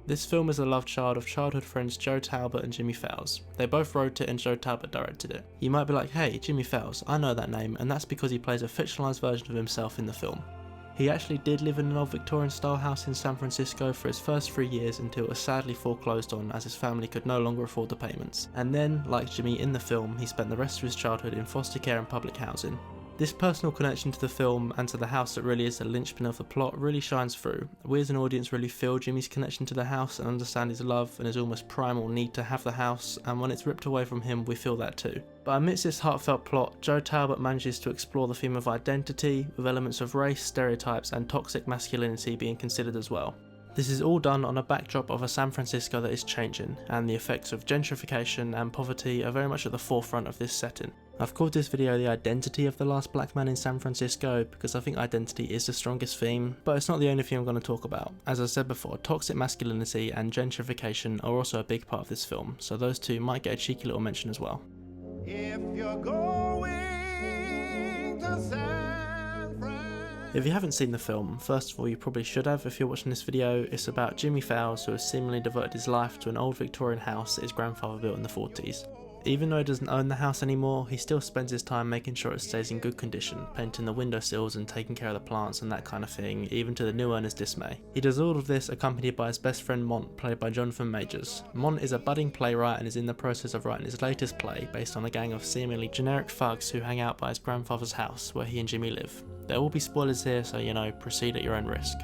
This film is the love child of childhood friends Joe Talbot and Jimmie Fails. They both wrote it and Joe Talbot directed it. You might be like, hey, Jimmie Fails, I know that name, and that's because he plays a fictionalised version of himself in the film. He actually did live in an old Victorian style house in San Francisco for his first 3 years until it was sadly foreclosed on as his family could no longer afford the payments. And then, like Jimmie in the film, he spent the rest of his childhood in foster care and public housing. This personal connection to the film and to the house that really is the linchpin of the plot really shines through. We as an audience really feel Jimmie's connection to the house and understand his love and his almost primal need to have the house, and when it's ripped away from him we feel that too. But amidst this heartfelt plot, Joe Talbot manages to explore the theme of identity, with elements of race, stereotypes and toxic masculinity being considered as well. This is all done on a backdrop of a San Francisco that is changing, and the effects of gentrification and poverty are very much at the forefront of this setting. I've called this video the identity of the last black man in San Francisco because I think identity is the strongest theme, but it's not the only thing I'm going to talk about. As I said before, toxic masculinity and gentrification are also a big part of this film, so those two might get a cheeky little mention as well. If you're going to San Francisco. If you haven't seen the film, first of all you probably should have if you're watching this video. It's about Jimmie Fails, who has seemingly devoted his life to an old Victorian house that his grandfather built in the 40s. Even though he doesn't own the house anymore, he still spends his time making sure it stays in good condition, painting the windowsills and taking care of the plants and that kind of thing, even to the new owner's dismay. He does all of this accompanied by his best friend Mont, played by Jonathan Majors. Mont is a budding playwright and is in the process of writing his latest play, based on a gang of seemingly generic thugs who hang out by his grandfather's house, where he and Jimmie live. There will be spoilers here, so proceed at your own risk.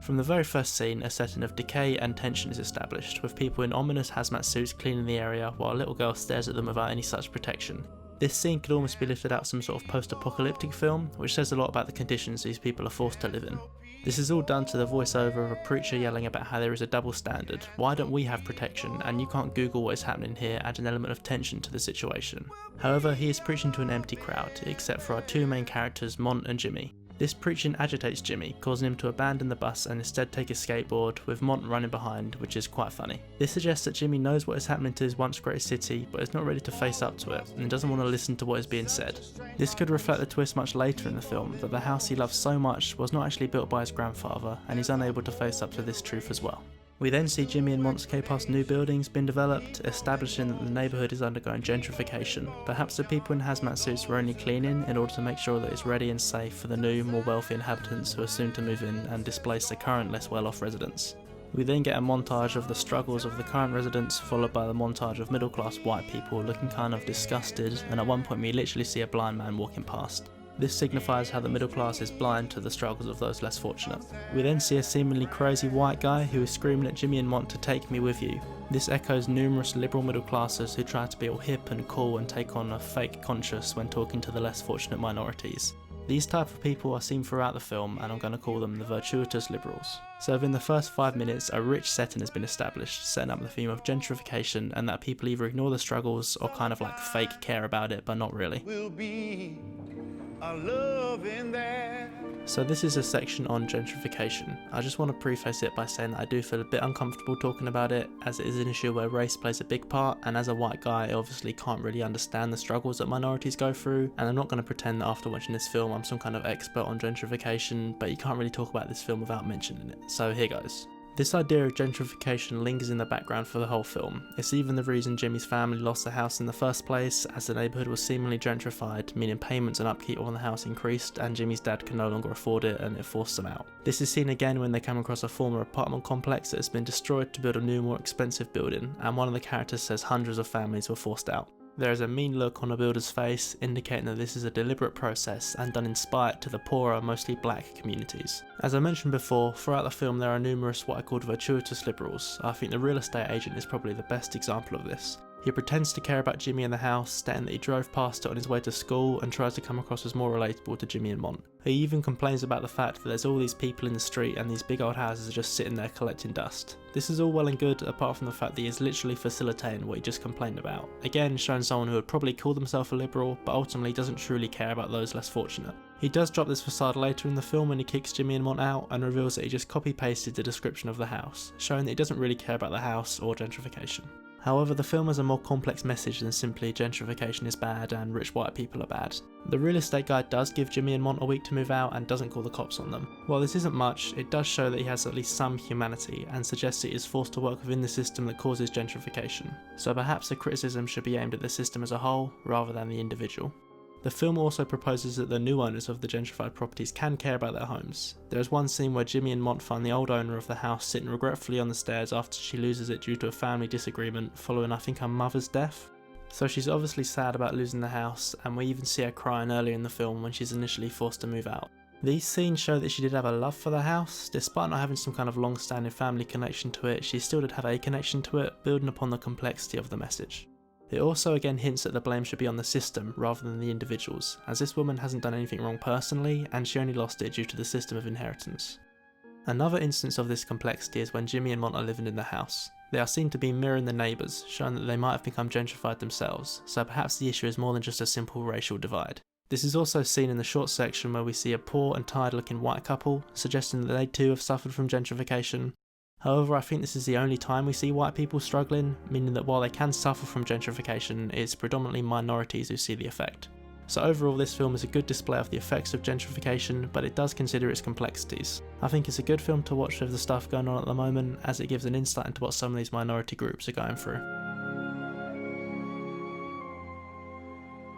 From the very first scene, a setting of decay and tension is established, with people in ominous hazmat suits cleaning the area while a little girl stares at them without any such protection. This scene could almost be lifted out of some sort of post-apocalyptic film, which says a lot about the conditions these people are forced to live in. This is all done to the voiceover of a preacher yelling about how there is a double standard. Why don't we have protection and you can't Google what is happening here, add an element of tension to the situation. However, he is preaching to an empty crowd, except for our two main characters, Mont and Jimmie. This preaching agitates Jimmie, causing him to abandon the bus and instead take his skateboard, with Mont running behind, which is quite funny. This suggests that Jimmie knows what is happening to his once great city, but is not ready to face up to it, and doesn't want to listen to what is being said. This could reflect the twist much later in the film, that the house he loves so much was not actually built by his grandfather, and he's unable to face up to this truth as well. We then see Jimmie and Mont skate past new buildings being developed, establishing that the neighbourhood is undergoing gentrification. Perhaps the people in hazmat suits were only cleaning in order to make sure that it's ready and safe for the new, more wealthy inhabitants who are soon to move in and displace the current less well-off residents. We then get a montage of the struggles of the current residents, followed by the montage of middle-class white people looking kind of disgusted, and at one point we literally see a blind man walking past. This signifies how the middle class is blind to the struggles of those less fortunate. We then see a seemingly crazy white guy who is screaming at Jimmie and Mont to take me with you. This echoes numerous liberal middle classers who try to be all hip and cool and take on a fake conscience when talking to the less fortunate minorities. These type of people are seen throughout the film, and I'm going to call them the virtuitous liberals. So within the first 5 minutes, a rich setting has been established, setting up the theme of gentrification and that people either ignore the struggles or kind of like fake care about it, but not really. So this is a section on gentrification. I just want to preface it by saying that I do feel a bit uncomfortable talking about it, as it is an issue where race plays a big part, and as a white guy I obviously can't really understand the struggles that minorities go through, and I'm not going to pretend that after watching this film I'm some kind of expert on gentrification, but you can't really talk about this film without mentioning it, so here goes. This idea of gentrification lingers in the background for the whole film. It's even the reason Jimmie's family lost the house in the first place, as the neighbourhood was seemingly gentrified, meaning payments and upkeep on the house increased and Jimmie's dad could no longer afford it and it forced them out. This is seen again when they come across a former apartment complex that has been destroyed to build a new, more expensive building, and one of the characters says hundreds of families were forced out. There is a mean look on the builder's face, indicating that this is a deliberate process and done in spite to the poorer, mostly black communities. As I mentioned before, throughout the film there are numerous what I called virtuitous liberals. I think the real estate agent is probably the best example of this. He pretends to care about Jimmie and the house, stating that he drove past it on his way to school and tries to come across as more relatable to Jimmie and Mont. He even complains about the fact that there's all these people in the street and these big old houses are just sitting there collecting dust. This is all well and good, apart from the fact that he is literally facilitating what he just complained about. Again, showing someone who would probably call themselves a liberal, but ultimately doesn't truly care about those less fortunate. He does drop this facade later in the film when he kicks Jimmie and Mont out and reveals that he just copy-pasted the description of the house, showing that he doesn't really care about the house or gentrification. However, the film has a more complex message than simply gentrification is bad and rich white people are bad. The real estate guy does give Jimmie and Mont a week to move out and doesn't call the cops on them. While this isn't much, it does show that he has at least some humanity and suggests he is forced to work within the system that causes gentrification. So perhaps the criticism should be aimed at the system as a whole rather than the individual. The film also proposes that the new owners of the gentrified properties can care about their homes. There is one scene where Jimmie and Mont find the old owner of the house sitting regretfully on the stairs after she loses it due to a family disagreement following I think her mother's death. So she's obviously sad about losing the house, and we even see her crying earlier in the film when she's initially forced to move out. These scenes show that she did have a love for the house. Despite not having some kind of long-standing family connection to it, she still did have a connection to it, building upon the complexity of the message. It also again hints that the blame should be on the system rather than the individuals, as this woman hasn't done anything wrong personally and she only lost it due to the system of inheritance. Another instance of this complexity is when Jimmie and Mont are living in the house. They are seen to be mirroring the neighbours, showing that they might have become gentrified themselves, so perhaps the issue is more than just a simple racial divide. This is also seen in the short section where we see a poor and tired looking white couple, suggesting that they too have suffered from gentrification. However, I think this is the only time we see white people struggling, meaning that while they can suffer from gentrification, it's predominantly minorities who see the effect. So overall, this film is a good display of the effects of gentrification, but it does consider its complexities. I think it's a good film to watch with the stuff going on at the moment, as it gives an insight into what some of these minority groups are going through.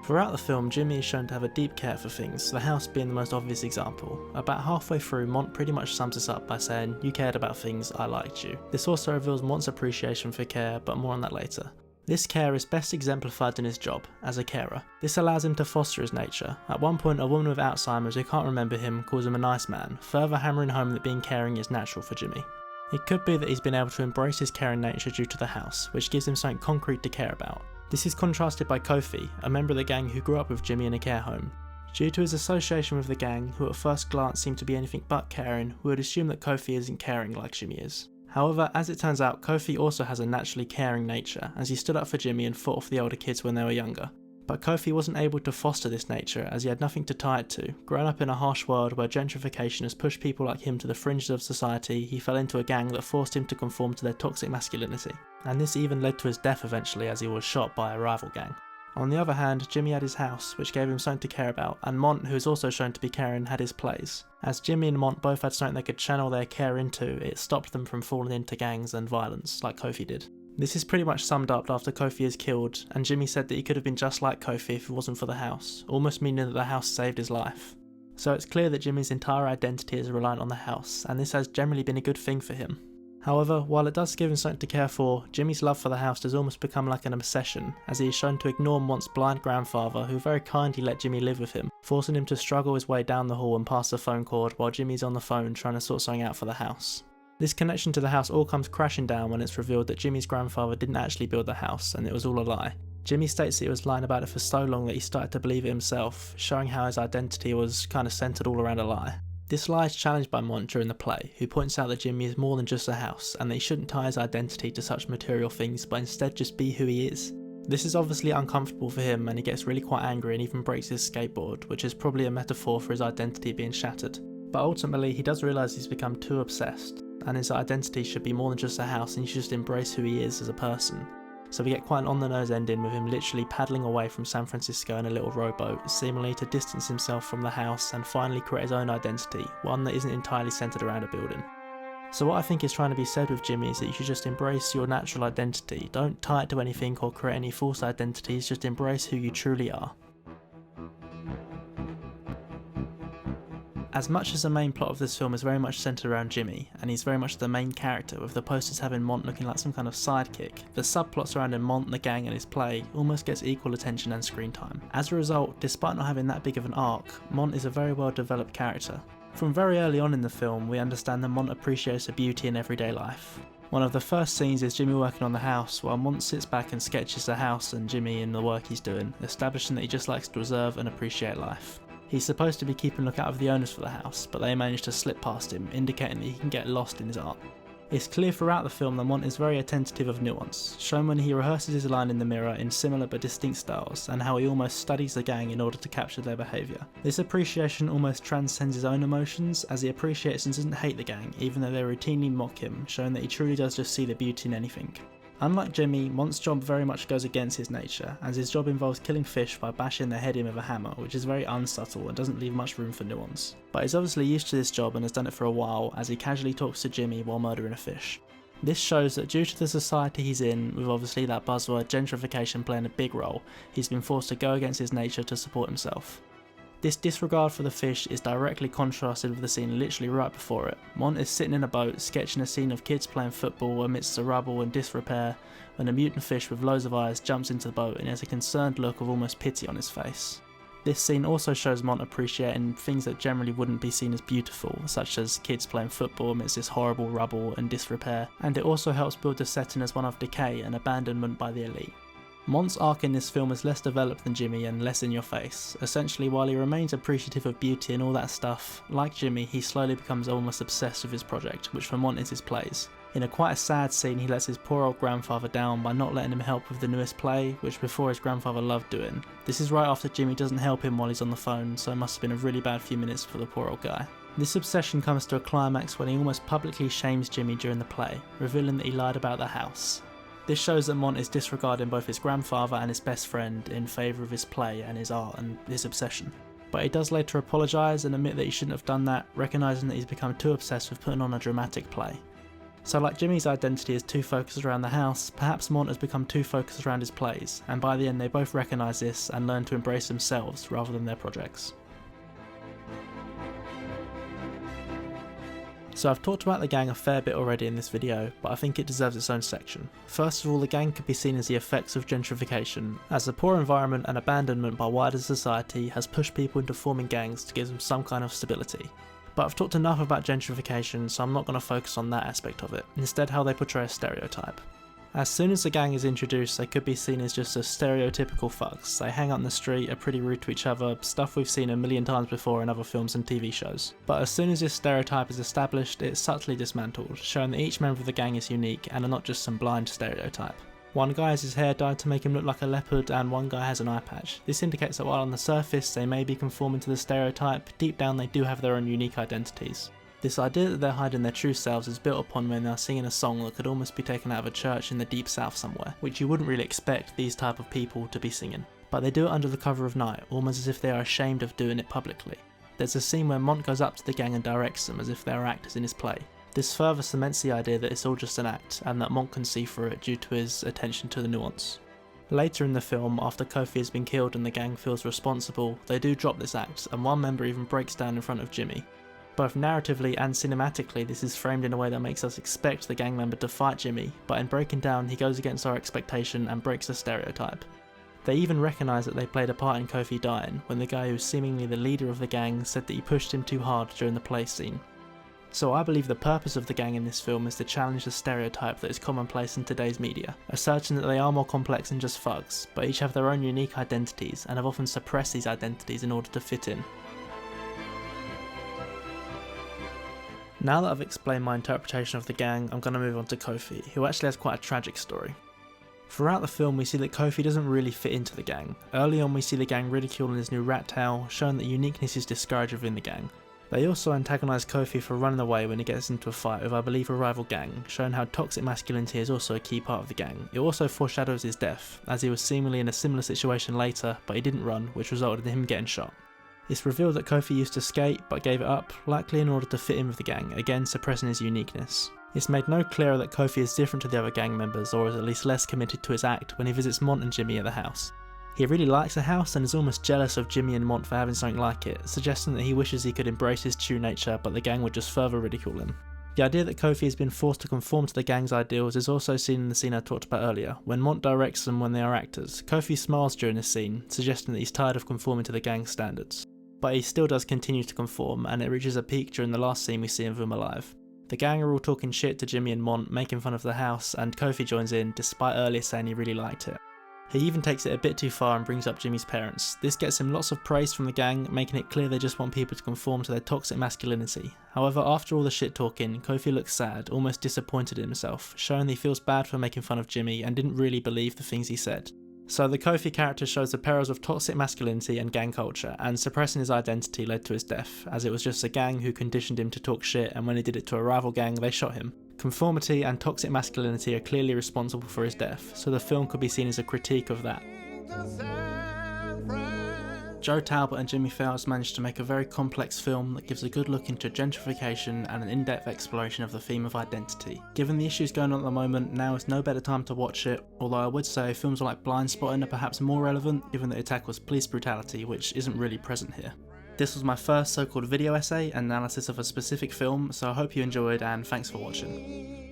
Throughout the film, Jimmie is shown to have a deep care for things, the house being the most obvious example. About halfway through, Mont pretty much sums this up by saying, "You cared about things, I liked you." This also reveals Mont's appreciation for care, but more on that later. This care is best exemplified in his job, as a carer. This allows him to foster his nature. At one point, a woman with Alzheimer's who can't remember him calls him a nice man, further hammering home that being caring is natural for Jimmie. It could be that he's been able to embrace his caring nature due to the house, which gives him something concrete to care about. This is contrasted by Kofi, a member of the gang who grew up with Jimmie in a care home. Due to his association with the gang, who at first glance seem to be anything but caring, we would assume that Kofi isn't caring like Jimmie is. However, as it turns out, Kofi also has a naturally caring nature, as he stood up for Jimmie and fought off the older kids when they were younger. But Kofi wasn't able to foster this nature as he had nothing to tie it to. Growing up in a harsh world where gentrification has pushed people like him to the fringes of society, he fell into a gang that forced him to conform to their toxic masculinity. And this even led to his death eventually, as he was shot by a rival gang. On the other hand, Jimmie had his house, which gave him something to care about, and Mont, who is also shown to be caring, had his plays. As Jimmie and Mont both had something they could channel their care into, it stopped them from falling into gangs and violence, like Kofi did. This is pretty much summed up after Kofi is killed, and Jimmie said that he could have been just like Kofi if it wasn't for the house, almost meaning that the house saved his life. So it's clear that Jimmie's entire identity is reliant on the house, and this has generally been a good thing for him. However, while it does give him something to care for, Jimmie's love for the house does almost become like an obsession, as he is shown to ignore Mont's blind grandfather, who very kindly let Jimmie live with him, forcing him to struggle his way down the hall and past the phone cord while Jimmie's on the phone trying to sort something out for the house. This connection to the house all comes crashing down when it's revealed that Jimmie's grandfather didn't actually build the house and it was all a lie. Jimmie states that he was lying about it for so long that he started to believe it himself, showing how his identity was kind of centered all around a lie. This lie is challenged by Mont during the play, who points out that Jimmie is more than just a house and that he shouldn't tie his identity to such material things but instead just be who he is. This is obviously uncomfortable for him and he gets really quite angry and even breaks his skateboard, which is probably a metaphor for his identity being shattered. But ultimately he does realise he's become too obsessed, and his identity should be more than just a house and he should just embrace who he is as a person. So we get quite an on-the-nose ending with him literally paddling away from San Francisco in a little rowboat, seemingly to distance himself from the house and finally create his own identity, one that isn't entirely centred around a building. So what I think is trying to be said with Jimmie is that you should just embrace your natural identity, don't tie it to anything or create any false identities, just embrace who you truly are. As much as the main plot of this film is very much centred around Jimmie, and he's very much the main character, with the posters having Mont looking like some kind of sidekick, the subplot surrounding Mont, the gang and his play almost gets equal attention and screen time. As a result, despite not having that big of an arc, Mont is a very well developed character. From very early on in the film, we understand that Mont appreciates the beauty in everyday life. One of the first scenes is Jimmie working on the house, while Mont sits back and sketches the house and Jimmie and the work he's doing, establishing that he just likes to observe and appreciate life. He's supposed to be keeping lookout of the owners for the house, but they manage to slip past him, indicating that he can get lost in his art. It's clear throughout the film that Mont is very attentive of nuance, shown when he rehearses his line in the mirror in similar but distinct styles, and how he almost studies the gang in order to capture their behaviour. This appreciation almost transcends his own emotions, as he appreciates and doesn't hate the gang, even though they routinely mock him, showing that he truly does just see the beauty in anything. Unlike Jimmie, Mont's job very much goes against his nature, as his job involves killing fish by bashing their head in with a hammer, which is very unsubtle and doesn't leave much room for nuance. But he's obviously used to this job and has done it for a while, as he casually talks to Jimmie while murdering a fish. This shows that due to the society he's in, with obviously that buzzword gentrification playing a big role, he's been forced to go against his nature to support himself. This disregard for the fish is directly contrasted with the scene literally right before it. Mont is sitting in a boat, sketching a scene of kids playing football amidst the rubble and disrepair, when a mutant fish with loads of eyes jumps into the boat and has a concerned look of almost pity on his face. This scene also shows Mont appreciating things that generally wouldn't be seen as beautiful, such as kids playing football amidst this horrible rubble and disrepair, and it also helps build the setting as one of decay and abandonment by the elite. Mont's arc in this film is less developed than Jimmie and less in your face. Essentially, while he remains appreciative of beauty and all that stuff, like Jimmie, he slowly becomes almost obsessed with his project, which for Mont is his plays. In a quite a sad scene, he lets his poor old grandfather down by not letting him help with the newest play, which before his grandfather loved doing. This is right after Jimmie doesn't help him while he's on the phone, so it must have been a really bad few minutes for the poor old guy. This obsession comes to a climax when he almost publicly shames Jimmie during the play, revealing that he lied about the house. This shows that Mont is disregarding both his grandfather and his best friend in favour of his play and his art and his obsession. But he does later apologise and admit that he shouldn't have done that, recognising that he's become too obsessed with putting on a dramatic play. So like Jimmie's identity is too focused around the house, perhaps Mont has become too focused around his plays, and by the end they both recognise this and learn to embrace themselves rather than their projects. So I've talked about the gang a fair bit already in this video, but I think it deserves its own section. First of all, the gang could be seen as the effects of gentrification, as the poor environment and abandonment by wider society has pushed people into forming gangs to give them some kind of stability. But I've talked enough about gentrification, so I'm not going to focus on that aspect of it, instead how they portray a stereotype. As soon as the gang is introduced, they could be seen as just as stereotypical thugs. They hang out in the street, are pretty rude to each other, stuff we've seen a million times before in other films and TV shows. But as soon as this stereotype is established, it's subtly dismantled, showing that each member of the gang is unique and are not just some blind stereotype. One guy has his hair dyed to make him look like a leopard, and one guy has an eye patch. This indicates that while on the surface they may be conforming to the stereotype, deep down they do have their own unique identities. This idea that they're hiding their true selves is built upon when they're singing a song that could almost be taken out of a church in the deep south somewhere, which you wouldn't really expect these type of people to be singing. But they do it under the cover of night, almost as if they are ashamed of doing it publicly. There's a scene where Mont goes up to the gang and directs them as if they are actors in his play. This further cements the idea that it's all just an act, and that Mont can see through it due to his attention to the nuance. Later in the film, after Kofi has been killed and the gang feels responsible, they do drop this act, and one member even breaks down in front of Jimmie. Both narratively and cinematically, this is framed in a way that makes us expect the gang member to fight Jimmie, but in breaking down he goes against our expectation and breaks the stereotype. They even recognise that they played a part in Kofi dying, when the guy who's seemingly the leader of the gang said that he pushed him too hard during the play scene. So I believe the purpose of the gang in this film is to challenge the stereotype that is commonplace in today's media, asserting that they are more complex than just thugs, but each have their own unique identities and have often suppressed these identities in order to fit in. Now that I've explained my interpretation of the gang, I'm going to move on to Kofi, who actually has quite a tragic story. Throughout the film we see that Kofi doesn't really fit into the gang. Early on we see the gang ridiculing his new rat tail, showing that uniqueness is discouraged within the gang. They also antagonise Kofi for running away when he gets into a fight with I believe a rival gang, showing how toxic masculinity is also a key part of the gang. It also foreshadows his death, as he was seemingly in a similar situation later, but he didn't run, which resulted in him getting shot. It's revealed that Kofi used to skate, but gave it up, likely in order to fit in with the gang, again suppressing his uniqueness. It's made no clearer that Kofi is different to the other gang members, or is at least less committed to his act when he visits Mont and Jimmie at the house. He really likes the house and is almost jealous of Jimmie and Mont for having something like it, suggesting that he wishes he could embrace his true nature, but the gang would just further ridicule him. The idea that Kofi has been forced to conform to the gang's ideals is also seen in the scene I talked about earlier. When Mont directs them when they are actors, Kofi smiles during this scene, suggesting that he's tired of conforming to the gang's standards. But he still does continue to conform, and it reaches a peak during the last scene we see of him alive. The gang are all talking shit to Jimmie and Mont, making fun of the house, and Kofi joins in, despite earlier saying he really liked it. He even takes it a bit too far and brings up Jimmie's parents. This gets him lots of praise from the gang, making it clear they just want people to conform to their toxic masculinity. However, after all the shit talking, Kofi looks sad, almost disappointed in himself, showing that he feels bad for making fun of Jimmie and didn't really believe the things he said. So the Kofi character shows the perils of toxic masculinity and gang culture, and suppressing his identity led to his death, as it was just a gang who conditioned him to talk shit, and when he did it to a rival gang they shot him. Conformity and toxic masculinity are clearly responsible for his death, so the film could be seen as a critique of that. Joe Talbot and Jimmie Fails managed to make a very complex film that gives a good look into gentrification and an in-depth exploration of the theme of identity. Given the issues going on at the moment, now is no better time to watch it, although I would say films like Blindspotting are perhaps more relevant given that it tackles police brutality, which isn't really present here. This was my first so-called video essay and analysis of a specific film, so I hope you enjoyed and thanks for watching.